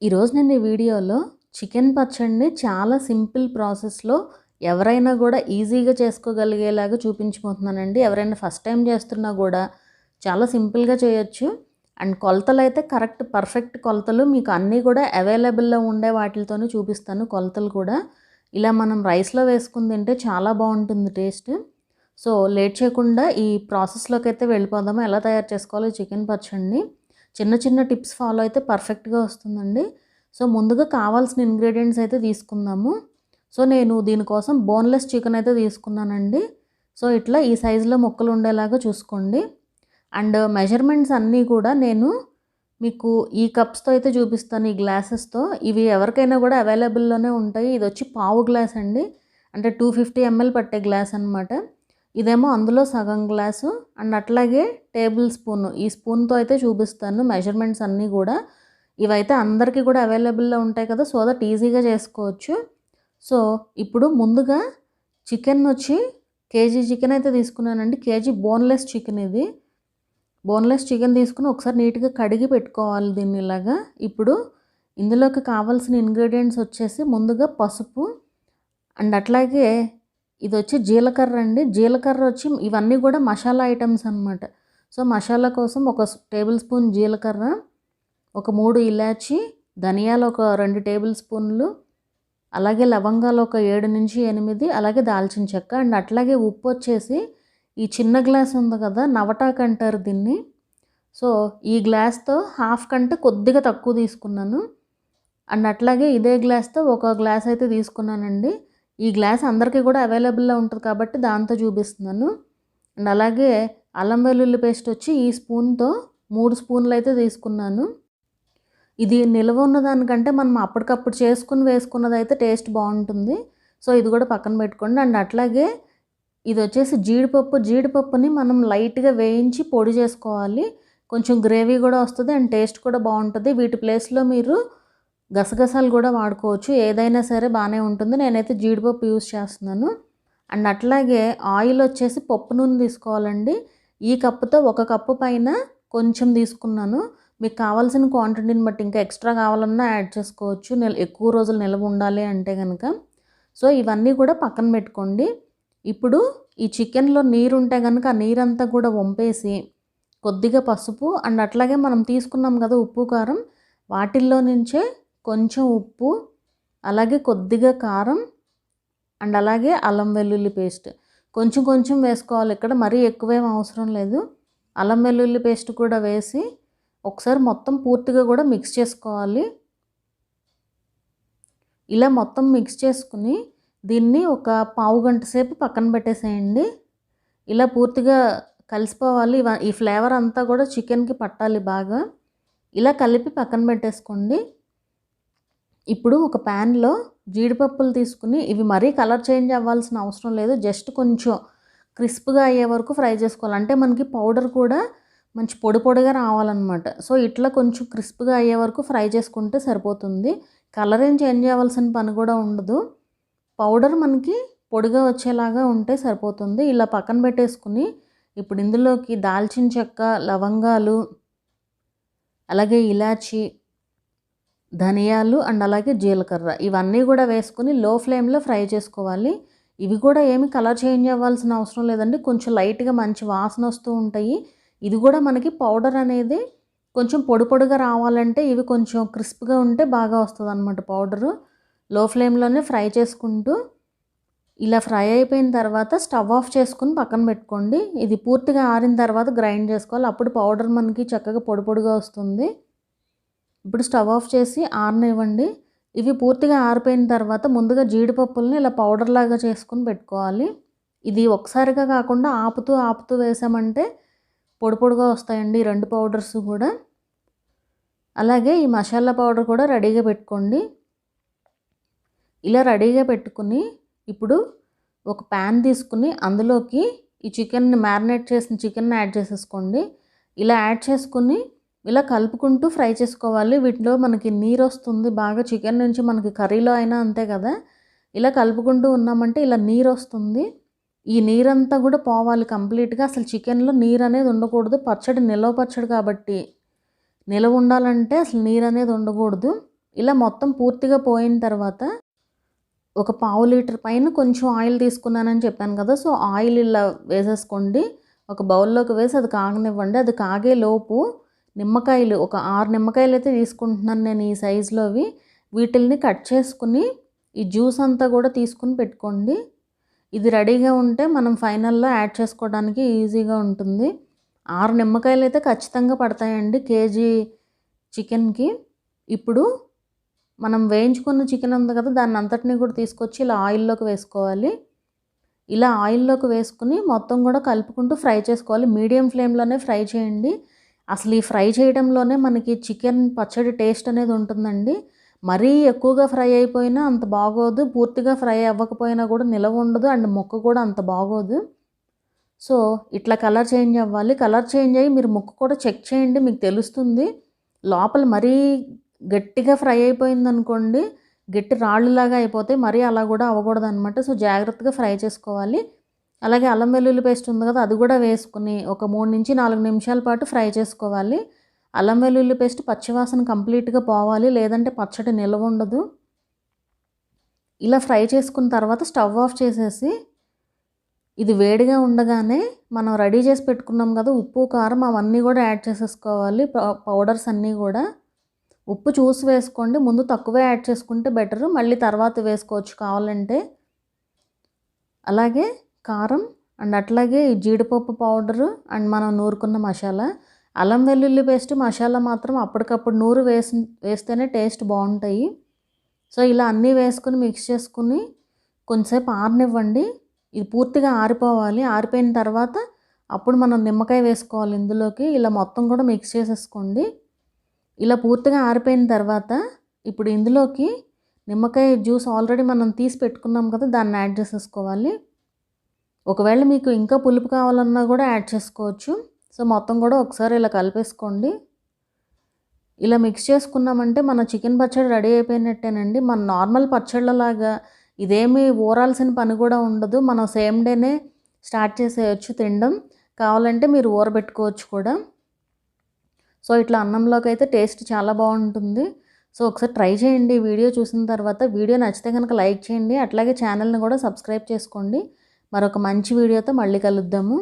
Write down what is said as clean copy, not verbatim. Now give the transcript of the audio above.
ఈరోజు నేను ఈ వీడియోలో చికెన్ పచ్చడిని చాలా సింపుల్ ప్రాసెస్లో ఎవరైనా కూడా ఈజీగా చేసుకోగలిగేలాగా చూపించబోతున్నానండి. ఎవరైనా ఫస్ట్ టైం చేస్తున్నా కూడా చాలా సింపుల్గా చేయొచ్చు. అండ్ కొలతలు అయితే పర్ఫెక్ట్ కొలతలు మీకు అన్నీ కూడా అవైలబుల్లో ఉండే వాటితోనే చూపిస్తాను. కొలతలు కూడా ఇలా మనం రైస్లో వేసుకుని తింటే చాలా బాగుంటుంది టేస్ట్. సో లేట్ చేయకుండా ఈ ప్రాసెస్లోకి అయితే వెళ్ళిపోదాము. ఎలా తయారు చేసుకోవాలో చికెన్ పచ్చడిని చిన్న చిన్న టిప్స్ ఫాలో అయితే పర్ఫెక్ట్గా వస్తుందండి. సో ముందుగా కావాల్సిన ఇంగ్రీడియంట్స్ అయితే తీసుకుందాము. సో నేను దీనికోసం బోన్లెస్ చికెన్ అయితే తీసుకున్నానండి. సో ఇట్లా ఈ సైజులో ముక్కలు ఉండేలాగా చూసుకోండి. అండ్ మెజర్మెంట్స్ అన్నీ కూడా నేను మీకు ఈ కప్స్తో అయితే చూపిస్తాను, ఈ గ్లాసెస్తో. ఇవి ఎవరికైనా కూడా అవైలబుల్లోనే ఉంటాయి. ఇది వచ్చి పావు గ్లాస్ అండి, అంటే 250 ml పట్టే గ్లాస్ అనమాట. ఇదేమో అందులో సగం గ్లాసు. అండ్ అట్లాగే టేబుల్ స్పూన్, ఈ స్పూన్తో అయితే చూపిస్తాను మెజర్మెంట్స్ అన్నీ కూడా. ఇవైతే అందరికీ కూడా అవైలబుల్లో ఉంటాయి కదా, సో దట్ ఈజీగా చేసుకోవచ్చు. సో ఇప్పుడు ముందుగా చికెన్ వచ్చి కేజీ చికెన్ అయితే తీసుకున్నానండి. KG boneless chicken. ఇది బోన్లెస్ చికెన్ తీసుకుని ఒకసారి నీట్గా కడిగి పెట్టుకోవాలి దీన్ని ఇలాగా. ఇప్పుడు ఇందులోకి కావాల్సిన ఇంగ్రీడియంట్స్ వచ్చేసి ముందుగా పసుపు, అండ్ అట్లాగే ఇది వచ్చి జీలకర్ర అండి. జీలకర్ర వచ్చి ఇవన్నీ కూడా మసాలా ఐటమ్స్ అనమాట. సో మసాలా కోసం ఒక టేబుల్ స్పూన్ జీలకర్ర, ఒక 3 ఇలాచి, ధనియాలు ఒక 2 టేబుల్ స్పూన్లు, అలాగే లవంగాలు ఒక 7 నుంచి 8, అలాగే దాల్చిన చెక్క. అండ్ అట్లాగే ఉప్పు వచ్చేసి ఈ చిన్న గ్లాస్ ఉంది కదా, నవటాక్ అంటారు దీన్ని. సో ఈ గ్లాస్తో హాఫ్ కంటే కొద్దిగా తక్కువ తీసుకున్నాను. అండ్ అట్లాగే ఇదే గ్లాస్తో ఒక గ్లాస్ అయితే తీసుకున్నానండి. ఈ గ్లాస్ అందరికీ కూడా అవైలబుల్లో ఉంటుంది కాబట్టి దాంతో చూపిస్తున్నాను. అండ్ అలాగే అల్లం వెల్లుల్లి పేస్ట్ వచ్చి ఈ స్పూన్తో 3 స్పూన్లు అయితే తీసుకున్నాను. ఇది నిల్వ ఉన్నదానికంటే మనం అప్పటికప్పుడు చేసుకుని వేసుకున్నది అయితే టేస్ట్ బాగుంటుంది. సో ఇది కూడా పక్కన పెట్టుకోండి. అండ్ అట్లాగే ఇది వచ్చేసి జీడిపప్పుని మనం లైట్గా వేయించి పొడి చేసుకోవాలి. కొంచెం గ్రేవీ కూడా వస్తుంది అండ్ టేస్ట్ కూడా బాగుంటుంది. వీటి ప్లేస్లో మీరు గసగసాలు కూడా వాడుకోవచ్చు, ఏదైనా సరే బాగానే ఉంటుంది. నేనైతే జీడిపప్పు యూస్ చేస్తున్నాను. అండ్ అట్లాగే ఆయిల్ వచ్చేసి పప్పు నూనె తీసుకోవాలండి. ఈ కప్పుతో 1 కప్పు పైన కొంచెం తీసుకున్నాను. మీకు కావాల్సిన క్వాంటిటీని బట్టి ఇంకా ఎక్స్ట్రా కావాలన్నా యాడ్ చేసుకోవచ్చు, ఎక్కువ రోజులు నిల్వ ఉండాలి అంటే కనుక. సో ఇవన్నీ కూడా పక్కన పెట్టుకోండి. ఇప్పుడు ఈ చికెన్లో నీరు ఉంటే కనుక ఆ నీరంతా కూడా వంపేసి కొద్దిగా పసుపు, అండ్ అట్లాగే మనం తీసుకున్నాం కదా ఉప్పు కారం, వాటిల్లో నుంచే కొంచెం ఉప్పు, అలాగే కొద్దిగా కారం, అండ్ అలాగే అల్లం వెల్లుల్లి పేస్ట్ కొంచెం కొంచెం వేసుకోవాలి. ఇక్కడ మరీ ఎక్కువేం అవసరం లేదు. అల్లం వెల్లుల్లి పేస్ట్ కూడా వేసి ఒకసారి మొత్తం పూర్తిగా కూడా మిక్స్ చేసుకోవాలి. ఇలా మొత్తం మిక్స్ చేసుకుని దీన్ని ఒక పావు గంట సేపు పక్కన పెట్టేసేయండి. ఇలా పూర్తిగా కలిసిపోవాలి. ఈ ఫ్లేవర్ అంతా కూడా చికెన్కి పట్టాలి బాగా. ఇలా కలిపి పక్కన పెట్టేసుకోండి. ఇప్పుడు ఒక ప్యాన్లో జీడిపప్పులు తీసుకుని, ఇవి మరీ కలర్ చేంజ్ అవ్వాల్సిన అవసరం లేదు, జస్ట్ కొంచెం క్రిస్ప్గా అయ్యే వరకు ఫ్రై చేసుకోవాలి. అంటే మనకి పౌడర్ కూడా మంచి పొడి పొడిగా రావాలన్నమాట. సో ఇట్లా కొంచెం క్రిస్ప్గా అయ్యే వరకు ఫ్రై చేసుకుంటే సరిపోతుంది. కలర్ ఏం చేంజ్ అవ్వాల్సిన పని కూడా ఉండదు. పౌడర్ మనకి పొడిగా వచ్చేలాగా ఉంటే సరిపోతుంది. ఇలా పక్కన పెట్టేసుకుని ఇప్పుడు ఇందులోకి దాల్చిన చెక్క, లవంగాలు, అలాగే ఇలాచి, ధనియాలు, అండ్ అలాగే జీలకర్ర ఇవన్నీ కూడా వేసుకుని లో ఫ్లేమ్లో ఫ్రై చేసుకోవాలి. ఇవి కూడా ఏమి కలర్ చేంజ్ అవ్వాల్సిన అవసరం లేదండి, కొంచెం లైట్గా మంచి వాసన వస్తూ ఉంటాయి. ఇది కూడా మనకి పౌడర్ అనేది కొంచెం పొడి పొడిగా రావాలంటే ఇవి కొంచెం క్రిస్ప్గా ఉంటే బాగా వస్తుంది అన్నమాట పౌడరు. లో ఫ్లేమ్లోనే ఫ్రై చేసుకుంటూ ఇలా ఫ్రై అయిపోయిన తర్వాత స్టవ్ ఆఫ్ చేసుకుని పక్కన పెట్టుకోండి. ఇది పూర్తిగా ఆరిన తర్వాత గ్రైండ్ చేసుకోవాలి, అప్పుడు పౌడర్ మనకి చక్కగా పొడి పొడిగా వస్తుంది. ఇప్పుడు స్టవ్ ఆఫ్ చేసి ఆరనివ్వండి. ఇవి పూర్తిగా ఆరిపోయిన తర్వాత ముందుగా జీడిపప్పుల్ని ఇలా పౌడర్ లాగా చేసుకుని పెట్టుకోవాలి. ఇది ఒకసారిగా కాకుండా ఆపుతూ ఆపుతూ వేసామంటే పొడి పొడిగా వస్తాయండి 2 పౌడర్స్ కూడా. అలాగే ఈ మసాలా పౌడర్ కూడా రెడీగా పెట్టుకోండి. ఇలా రెడీగా పెట్టుకుని ఇప్పుడు ఒక ప్యాన్ తీసుకుని అందులోకి ఈ చికెన్ని మ్యారినేట్ చేసిన చికెన్ని యాడ్ చేసేసుకోండి. ఇలా యాడ్ చేసుకుని ఇలా కలుపుకుంటూ ఫ్రై చేసుకోవాలి. వీటిలో మనకి నీరు వస్తుంది బాగా, చికెన్ నుంచి మనకి కర్రీలో అయినా అంతే కదా. ఇలా కలుపుకుంటూ ఉన్నామంటే ఇలా నీరు వస్తుంది. ఈ నీరంతా కూడా పోవాలి కంప్లీట్గా. అసలు చికెన్లో నీరు అనేది ఉండకూడదు. పచ్చడి నిలవ పచ్చడి కాబట్టి నిలవ ఉండాలంటే అసలు నీరు అనేది ఉండకూడదు. ఇలా మొత్తం పూర్తిగా పోయిన తర్వాత ఒక పావు లీటర్ పైన కొంచెం ఆయిల్ తీసుకున్నానని చెప్పాను కదా. సో ఆయిల్ ఇలా వేసేసుకోండి. ఒక బౌల్లోకి వేసి అది కాగనివ్వండి. అది కాగే లోపు నిమ్మకాయలు ఒక 6 నిమ్మకాయలు అయితే తీసుకుంటున్నాను నేను ఈ సైజులోవి. వీటిల్ని కట్ చేసుకుని ఈ జ్యూస్ అంతా కూడా తీసుకుని పెట్టుకోండి. ఇది రెడీగా ఉంటే మనం ఫైనల్లో యాడ్ చేసుకోవడానికి ఈజీగా ఉంటుంది. 6 నిమ్మకాయలు అయితే ఖచ్చితంగా పడతాయండి కేజీ చికెన్కి. ఇప్పుడు మనం వేయించుకున్న చికెన్ ఉంది కదా, దాన్ని అంతటినీ కూడా తీసుకొచ్చి ఇలా ఆయిల్లోకి వేసుకోవాలి. ఇలా ఆయిల్లోకి వేసుకుని మొత్తం కూడా కలుపుకుంటూ ఫ్రై చేసుకోవాలి. మీడియం ఫ్లేమ్లోనే ఫ్రై చేయండి. అసలు ఈ ఫ్రై చేయడంలోనే మనకి చికెన్ పచ్చడి టేస్ట్ అనేది ఉంటుందండి. మరీ ఎక్కువగా ఫ్రై అయిపోయినా అంత బాగోదు, పూర్తిగా ఫ్రై అవ్వకపోయినా కూడా నిలవ ఉండదు, అండ్ ముక్క కూడా అంత బాగోదు. సో ఇట్లా కలర్ చేంజ్ అవ్వాలి. కలర్ చేంజ్ అయ్యి మీరు ముక్క కూడా చెక్ చేయండి, మీకు తెలుస్తుంది. లోపల మరీ గట్టిగా ఫ్రై అయిపోయిందనుకోండి, గట్టి రాళ్ళులాగా అయిపోతాయి. మరీ అలా కూడా అవ్వకూడదు అనమాట. సో జాగ్రత్తగా ఫ్రై చేసుకోవాలి. అలాగే అల్లం వెల్లుల్లి పేస్ట్ ఉంది కదా, అది కూడా వేసుకుని ఒక 3 నుంచి 4 నిమిషాల పాటు ఫ్రై చేసుకోవాలి. అల్లం వెల్లుల్లి పేస్ట్ పచ్చివాసన కంప్లీట్గా పోవాలి, లేదంటే పచ్చడి నిల్వ ఉండదు. ఇలా ఫ్రై చేసుకున్న తర్వాత స్టవ్ ఆఫ్ చేసేసి ఇది వేడిగా ఉండగానే మనం రెడీ చేసి పెట్టుకున్నాం కదా ఉప్పు, కారం అవన్నీ కూడా యాడ్ చేసేసుకోవాలి. పౌడర్స్ అన్నీ కూడా ఉప్పు చూసి వేసుకోండి. ముందు తక్కువే యాడ్ చేసుకుంటే బెటరు, మళ్ళీ తర్వాత వేసుకోవచ్చు కావాలంటే. అలాగే కారం అండ్ అట్లాగే ఈ జీడిపప్పు పౌడరు అండ్ మనం నూరుకున్న మసాలా. అల్లం వెల్లుల్లి పేస్ట్ మసాలా మాత్రం అప్పటికప్పుడు నూరు వేస్తేనే టేస్ట్ బాగుంటాయి. సో ఇలా అన్నీ వేసుకుని మిక్స్ చేసుకుని కొంచెంసేపు ఆరనివ్వండి. ఇది పూర్తిగా ఆరిపోవాలి. ఆరిపోయిన తర్వాత అప్పుడు మనం నిమ్మకాయ వేసుకోవాలి ఇందులోకి. ఇలా మొత్తం కూడా మిక్స్ చేసేసుకోండి. ఇలా పూర్తిగా ఆరిపోయిన తర్వాత ఇప్పుడు ఇందులోకి నిమ్మకాయ జ్యూస్ ఆల్రెడీ మనం తీసి పెట్టుకున్నాం కదా, దాన్ని యాడ్ చేసేసుకోవాలి. ఒకవేళ మీకు ఇంకా పులుపు కావాలన్నా కూడా యాడ్ చేసుకోవచ్చు. సో మొత్తం కూడా ఒకసారి ఇలా కలిపేసుకోండి. ఇలా మిక్స్ చేసుకున్నామంటే మన చికెన్ పచ్చడి రెడీ అయిపోయినట్టేనండి. మన నార్మల్ పచ్చళ్ళలాగా ఇదేమీ ఊరాల్సిన పని కూడా ఉండదు. మనం సేమ్ డేనే స్టార్ట్ చేసేయచ్చు తినడం. కావాలంటే మీరు ఊరబెట్టుకోవచ్చు కూడా. సో ఇట్లా అన్నంలోకి అయితే టేస్ట్ చాలా బాగుంటుంది. సో ఒకసారి ట్రై చేయండి వీడియో చూసిన తర్వాత. వీడియో నచ్చితే కనుక లైక్ చేయండి. అట్లాగే ఛానల్ని కూడా సబ్స్క్రైబ్ చేసుకోండి. మరొక మంచి వీడియోతో మళ్ళీ కలుద్దాము.